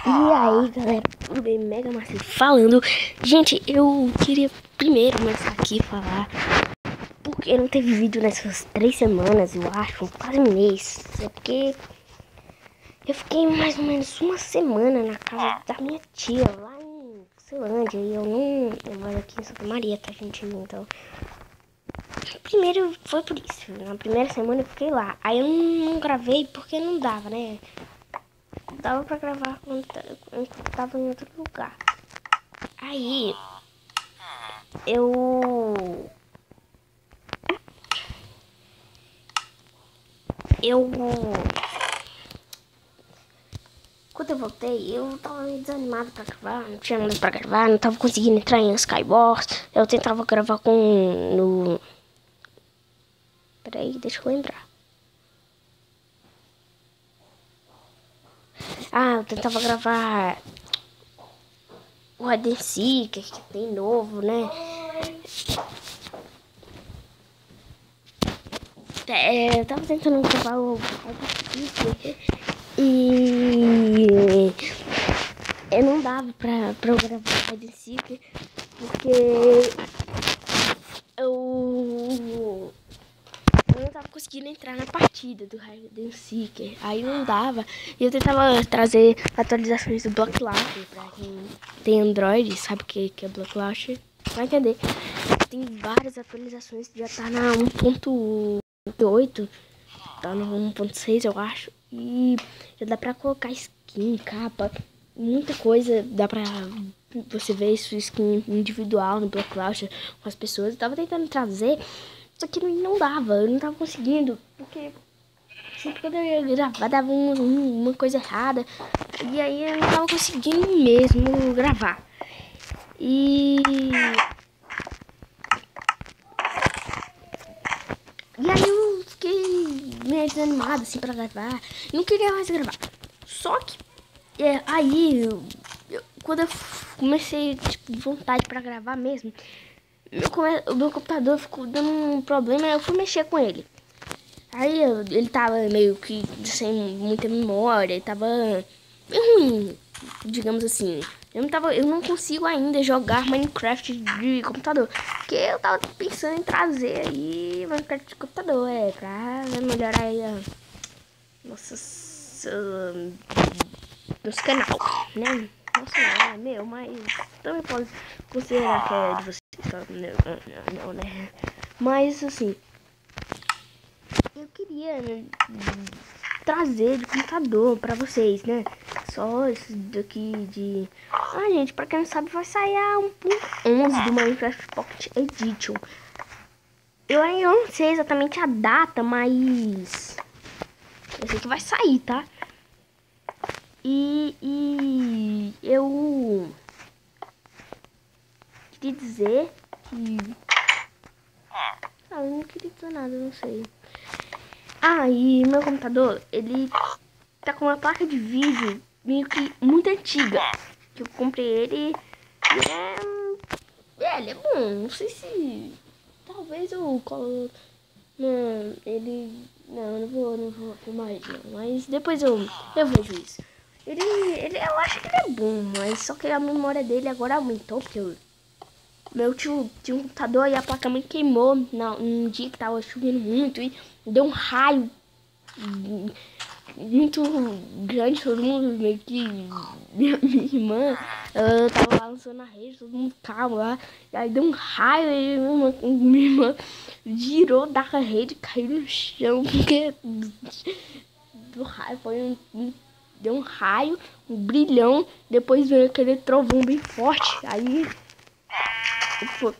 E aí, galera, tudo bem? Mega Marcelo falando. Gente, eu queria primeiro começar aqui a falar porque não teve vídeo nessas 3 semanas, eu acho, quase um mês. É porque eu fiquei mais ou menos uma semana na casa da minha tia, lá em Ceilândia. E eu moro aqui em Santa Maria, tá, gente? Então, primeiro foi por isso. Na primeira semana eu fiquei lá. Aí eu não gravei porque não dava, né? Dava pra gravar quando eu tava em outro lugar. Aí eu quando eu voltei, eu tava meio desanimado pra gravar, não tinha nada pra gravar, não tava conseguindo entrar em Skywars. Eu tentava gravar Peraí, deixa eu lembrar. Eu tentava gravar o Hide and Seek, que tem novo, né? Eu tava tentando gravar o Hide and Seek e não dava pra eu gravar o Hide and Seek porque eu não tava conseguindo entrar na partida do Hide and Seek. Aí não dava. E eu tentava trazer atualizações do Block Launcher pra quem tem Android, sabe o que é Block Launcher? Vai entender. Tem várias atualizações, já tá na 1.8, tá no 1.6 eu acho. E já dá pra colocar skin, capa, muita coisa. Dá pra você ver sua skin individual no Block Launcher com as pessoas. Eu tava tentando trazer, só que não dava, eu não tava conseguindo, porque sempre quando eu ia gravar dava uma coisa errada. E aí eu não tava conseguindo mesmo gravar. E aí eu fiquei meio desanimado assim pra gravar. Não queria mais gravar. Só que aí quando eu comecei tipo, vontade pra gravar mesmo, o meu computador ficou dando um problema. Eu fui mexer com ele. Aí ele tava meio que sem muita memória, tava bem ruim, digamos assim. Eu não consigo ainda jogar Minecraft de computador, porque eu tava pensando em trazer aí Minecraft de computador, pra melhorar aí nosso canal, né? Nossa, não é meu, mas também pode considerar que é de vocês, não, né? Mas assim, eu queria trazer de computador pra vocês, né? Só esse daqui de... gente, pra quem não sabe, vai sair a 1.11 do Minecraft Pocket Edition. Eu ainda não sei exatamente a data, mas eu sei que vai sair, tá? E eu queria dizer que... eu não queria dizer nada, não sei. E meu computador, ele tá com uma placa de vídeo meio que muito antiga. Que eu comprei ele e ele é bom. Não sei se... talvez eu coloque... Não, não vou filmar ele não. Mas depois eu vejo isso. Eu acho que ele é bom, mas só que a memória dele agora aumentou, porque meu tio tinha um computador e a placa-mãe queimou num dia que tava chovendo muito e deu um raio muito grande. Todo mundo meio que... Minha irmã, ela tava lá lançando na rede, todo mundo calmo lá. E aí deu um raio e minha irmã girou da rede e caiu no chão, porque do raio deu um raio, um brilhão. Depois veio aquele trovão bem forte. Aí foi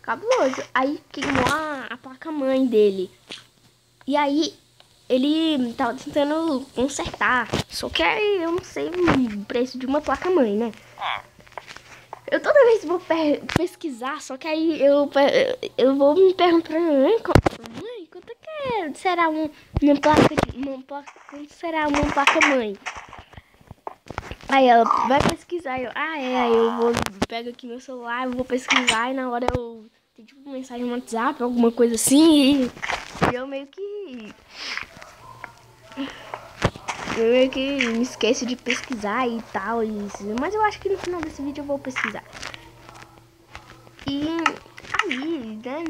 cabuloso. Aí queimou a placa-mãe dele. E aí ele tava tentando consertar. Só que aí eu não sei o preço de uma placa-mãe, né? Eu toda vez vou pesquisar, só que aí eu vou me perguntar, mãe, quanto que será uma placa, quanto será uma placa-mãe? Aí ela vai pesquisar, aí eu pego aqui meu celular, eu vou pesquisar e na hora eu tenho tipo uma mensagem no WhatsApp, alguma coisa assim, e eu meio que Eu meio que me esqueço de pesquisar e tal, mas eu acho que no final desse vídeo eu vou pesquisar. E aí, né,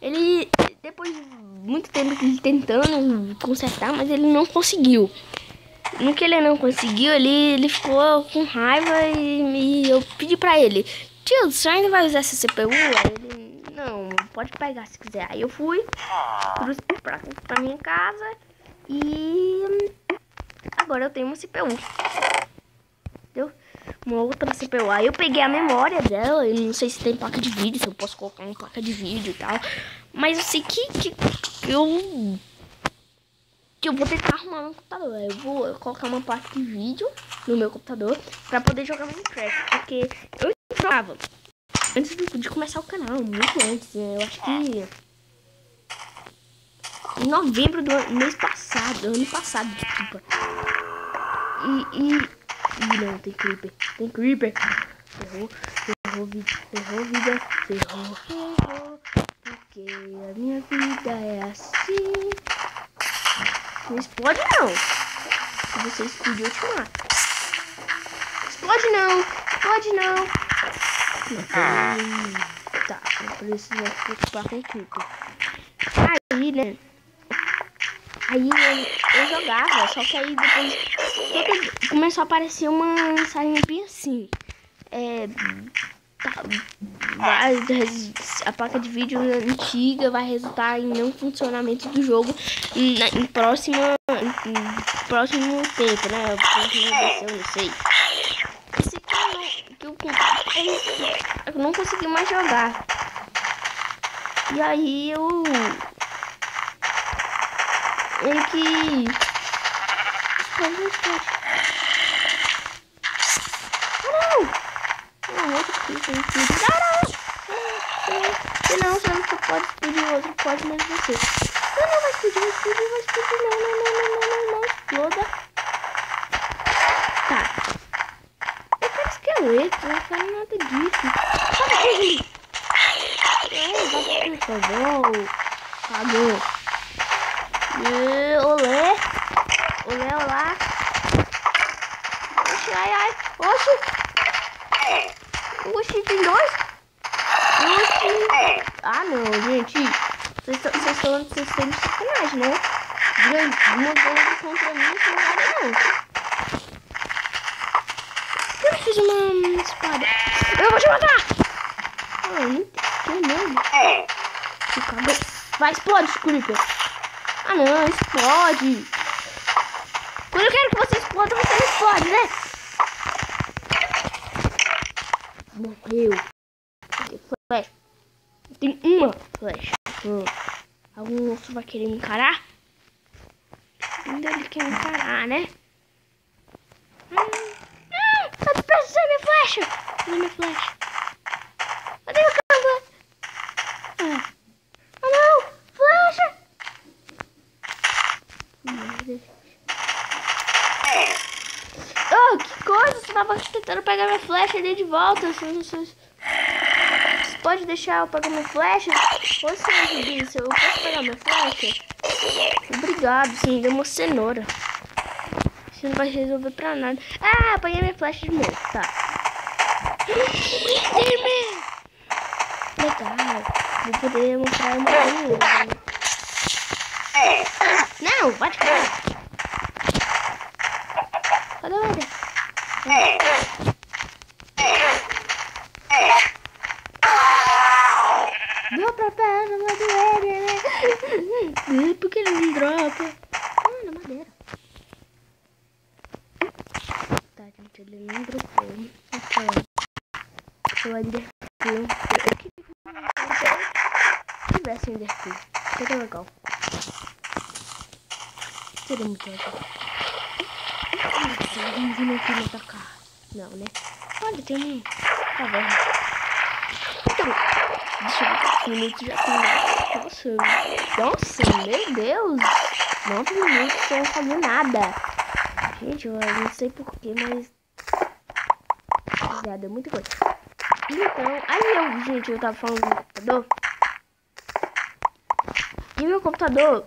ele, depois de muito tempo tentando consertar, mas ele não conseguiu. No que ele não conseguiu, ele ficou com raiva e eu pedi pra ele: tio, você ainda vai usar essa CPU? Aí ele: não, pode pegar se quiser. Aí eu fui, trouxe pra minha casa e agora eu tenho uma CPU. Entendeu? Uma outra CPU. Aí eu peguei a memória dela. Eu não sei se tem placa de vídeo, se eu posso colocar uma placa de vídeo e tal. Mas eu sei que eu vou tentar arrumar no computador. Eu vou colocar uma placa de vídeo no meu computador pra poder jogar Minecraft. Porque eu jogava antes de começar o canal, muito antes. Eu acho que em novembro do ano passado, desculpa. Não, tem creeper. Ferrou vida. Porque a minha vida é assim. Não explode não. Se você explodir, eu te mato. Explode não. Tá, não precisa se preocupar com o creeper. Aí, né? Aí eu jogava, só que aí depois começou a aparecer uma mensagem bem assim. A placa de vídeo antiga vai resultar em não funcionamento do jogo em próximo tempo, né? Eu não sei. Esse aqui eu não consegui mais jogar. E aí eu meio que não, você não pode explodir o outro, pode mais você. Não, vai explodir, não, exploda. Tá. Eu quero esqueleto, eu não quero nada disso. Sabe aqui? Por favor. Cagou. Olé. Olá. Oxi, ai. Oxi, tem dois? Oxi. Ah, não, gente. Vocês estão de sacanagem, né? Uma bola contra mim, não nada não. Eu fiz uma espada. Eu vou te matar! Ah, não tem mesmo. Vai, explode, creeper. Ah, não, explode. Quando eu quero que você exploda, você não explode, né? Morreu. Flecha. Tem uma flecha. Algum outro vai querer me encarar? Ainda ele quer me encarar, né? Não! Tá desperdiçando minha flecha! Cadê minha flecha? Cadê meu câmbio? Ah, não! Flecha! Oh, que coisa! Você tava tentando pegar minha flecha ali de volta. Você pode deixar eu pegar minha flecha? Ou se eu posso pegar minha flecha? Obrigado, sim, deu uma cenoura. Isso não vai resolver pra nada. Ah, apanhei minha flecha de novo, tá. Legal. Vou poder mostrar uma coisa. Não, vai te cair. Cadê o Eder? Deu pra pedra lá do Eder, né? Por que ele não dropa? Ah, na madeira. Tá, gente, ele não dropou. O Enderpearl. Se tivesse Enderpearl, seria legal. Seria muito legal. Vamos vir aqui me atacar. Não, né? Olha, tem um caverna. Então, deixa eu ver quantos minutos já tem. Nossa, meu Deus. 9 minutos sem fazer nada. Gente, eu não sei porquê, mas já deu muita coisa. Então, aí gente, eu tava falando do computador. E meu computador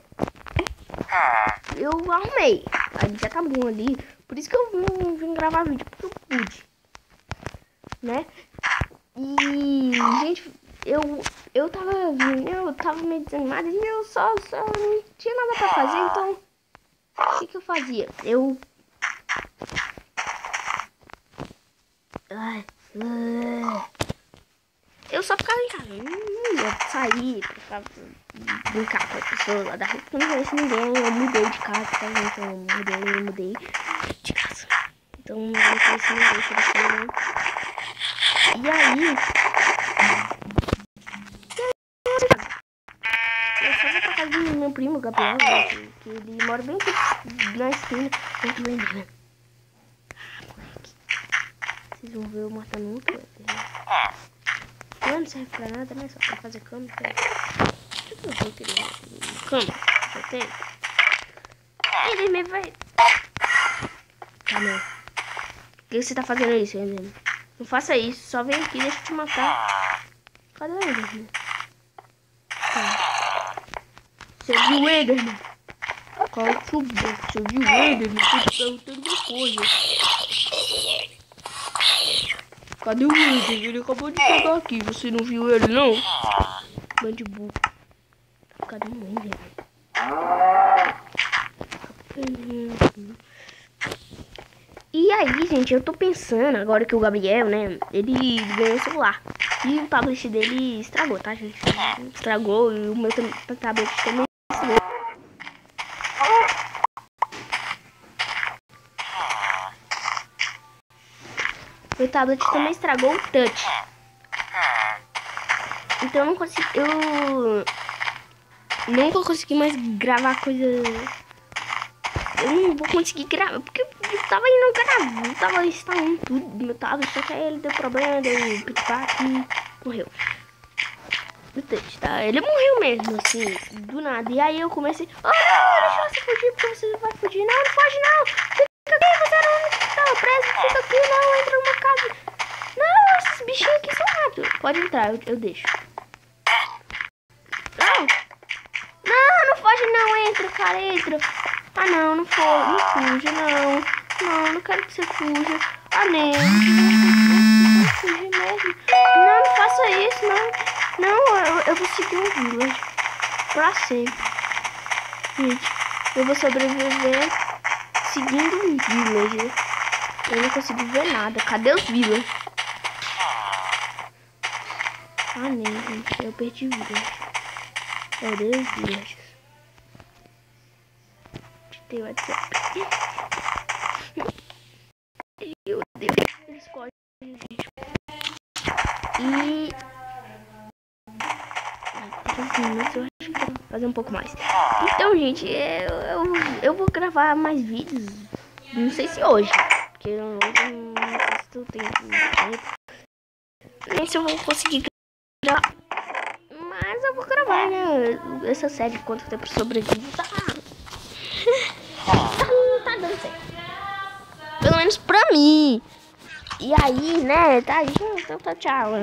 eu arrumei. Aí já tá bom ali. Por isso que eu vim gravar vídeo, porque eu pude. Né? E, gente, eu tava meio desanimado e eu só não tinha nada pra fazer, então o que eu fazia? Eu só ficava em casa, não ia sair pra brincar com as pessoas lá da rua, porque eu não conheço ninguém, eu mudei de casa, tá, gente? Eu mudei de casa. Então eu não conheço ninguém por aqui, né? E aí, eu fui pra casa do meu primo, Gabriel, gente, que ele mora bem aqui na esquina. Eu lembrei, né? Vocês vão ver eu matando um outro. Não serve pra nada, né? Só pra fazer cama. Eu vou querer cama. Eu tenho. Ele me vai. Tá, meu. Por que você tá fazendo isso, Enderman? Não faça isso. Só vem aqui, deixa eu te matar. Cadê o Enderman? Tá. Você viu o Enderman? Qual o seu boco? Você viu o Enderman? Eu tô te perguntando uma coisa. Cadê o Enderman? Ele acabou de chegar aqui. Você não viu ele, não? Bande burro. Cadê o Enderman? E aí, gente, eu tô pensando, agora que o Gabriel, né, ele ganhou o celular. E o tablet dele estragou, tá, gente? Estragou e o meu tablet também estragou. Meu tablet também estragou o touch. Então eu não consigo. Eu nunca consegui mais gravar coisa. Eu não vou conseguir gravar. Porque eu tava indo gravar. Eu tava instalando tudo do meu tablet. Só que aí ele deu problema, deu pit-pack e morreu. O touch, tá? Ele morreu mesmo, assim, do nada. E aí eu comecei. Oh, não, deixa você fugir, porque você vai fugir. Não, não foge não. Fica aqui, você não tá preso. Fica aqui, não. Entra numa casa. Não, esses bichinhos aqui são rápidos. Pode entrar, eu deixo. Não. Não, não foge não. Entra, cara, entra. Ah, não, não fuja, não. Não quero que você fuja. Ah, nem. Não fugir mesmo. Não faça isso, não. Não, eu vou seguir um village pra sempre. Gente, eu vou sobreviver seguindo um village. Eu não consigo ver nada. Cadê os village? Ah, nem, gente. Eu perdi village. Cadê os villages? Tem WhatsApp. Eu odeio eles podem, gente. E... minutos, eu acho que vou fazer um pouco mais. Então, gente, eu vou gravar mais vídeos. Não sei se hoje, porque eu não sei se eu tenho tempo. Nem se eu vou conseguir gravar. Mas eu vou gravar, né? Essa série de quanto tempo sobrevive tá dando certo. Pelo menos pra mim. E aí, né? Tá, então tá, tchau.